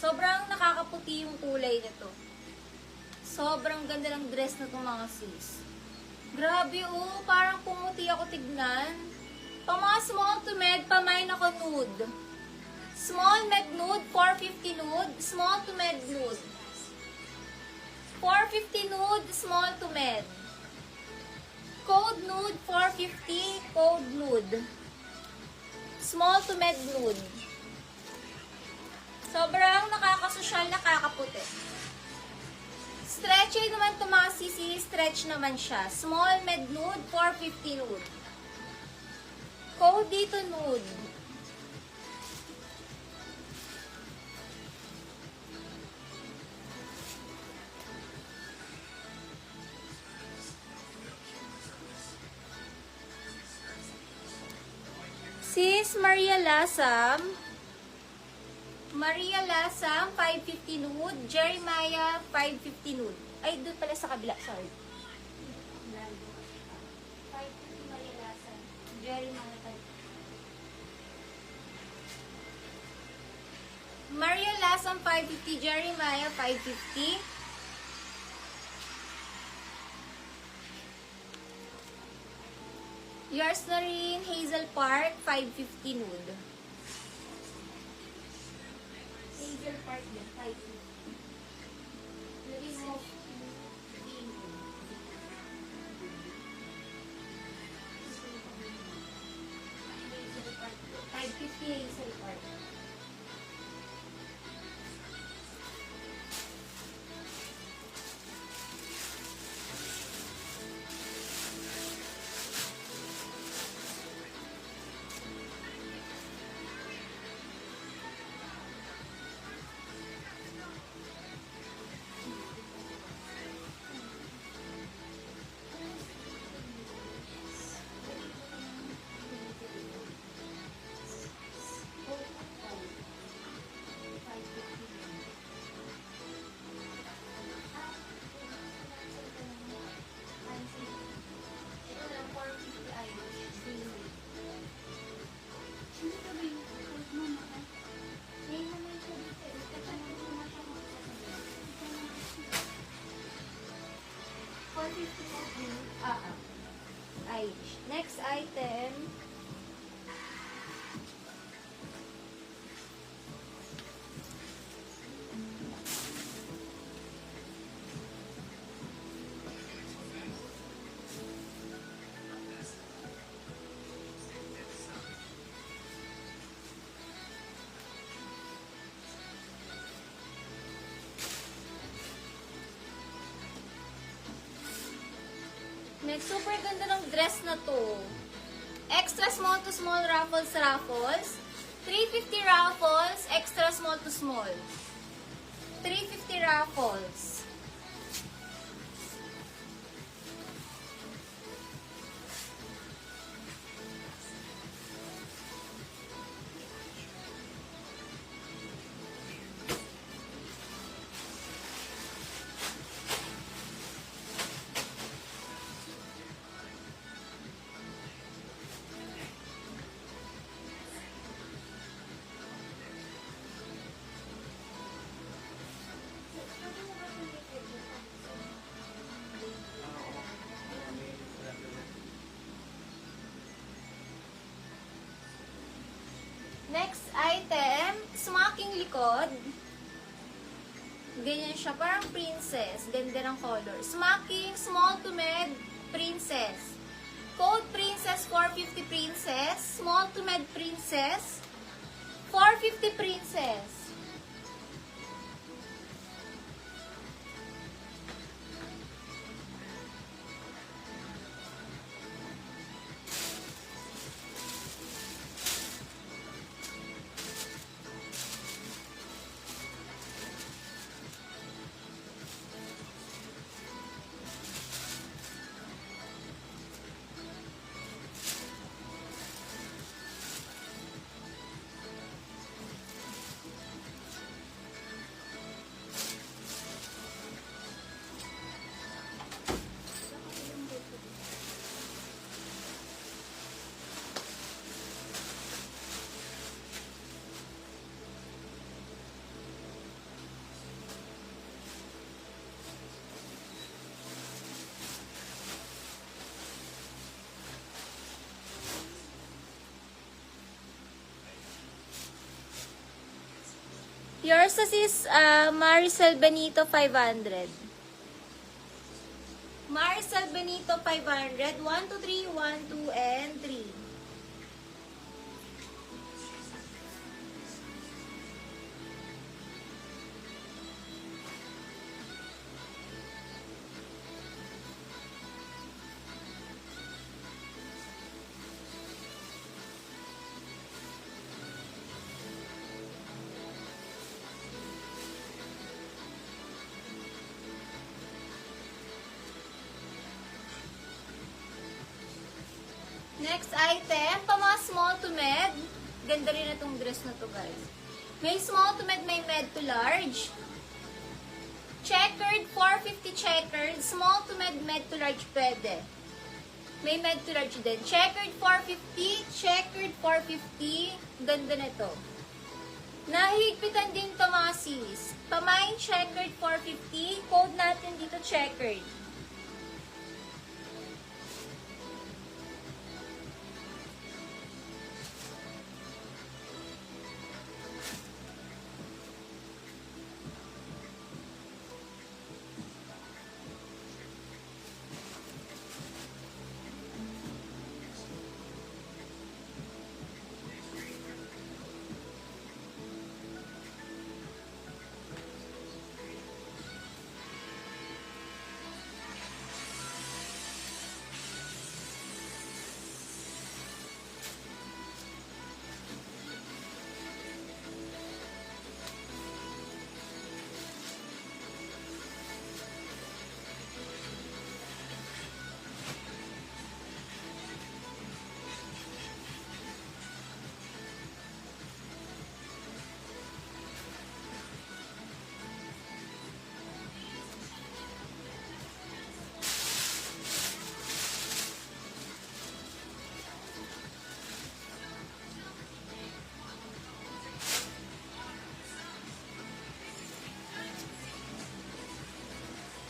Sobrang nakakaputi yung kulay nito. Sobrang ganda ng dress na itong mga sis. Grabe oh, parang pumuti ako tignan. Pang mga small to med, pamain ako nude. Small med nude, 450 nude. Small to med nude. 450 nude, small to med. Code nude, 450, code nude. Small to med nude. Sobrang nakakasosyal, nakakaputi. Stretchy naman ito mga sisi, stretch naman siya. Small med nude, 450 nude. Code dito nude. Sis Maria Lasam, 550 nude. Jeremiah, 550 nude. Ay, doon pala sa kabila. Sorry. 550 Maria Lasam. Jeremiah, 550. Maria Lasam, 550. Jeremiah, 550. Yours na rin, Hazel Park, 550 nude. Hazel Park din, 550. Lagay mo, Hazel Park, 550 Hazel Park. Next item. Next, super ganda ng dress na to. Extra small to small ruffles. 350 ruffles, extra small to small. 350 ruffles. Next item, smocking likod. Ganyan siya, parang princess. Ganda ng color. Smocking, small to med, princess. Code princess, 450 princess. Small to med princess, 450 princess. Yours is Maricel Benito 500. Maricel Benito 500. 1, 2, 3, 1, 2, and 3. Next item, pa mga small to med. Ganda rin na itong dress na to, guys. May small to med, may med to large. Checkered, 450 checkered. Small to med, med to large pwede. May med to large din. Checkered, 450. Checkered, 450. Ganda na ito. Nahigpitan din to mga sis. Pamain, checkered, 450. Code natin dito, checkered.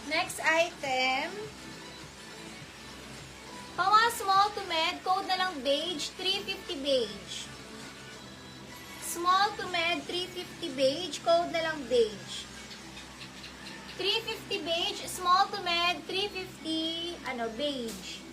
Next item, pang mga small to med, code na lang beige, 350 beige. Small to med, 350 beige, code na lang beige. 350 beige, small to med, 350, beige.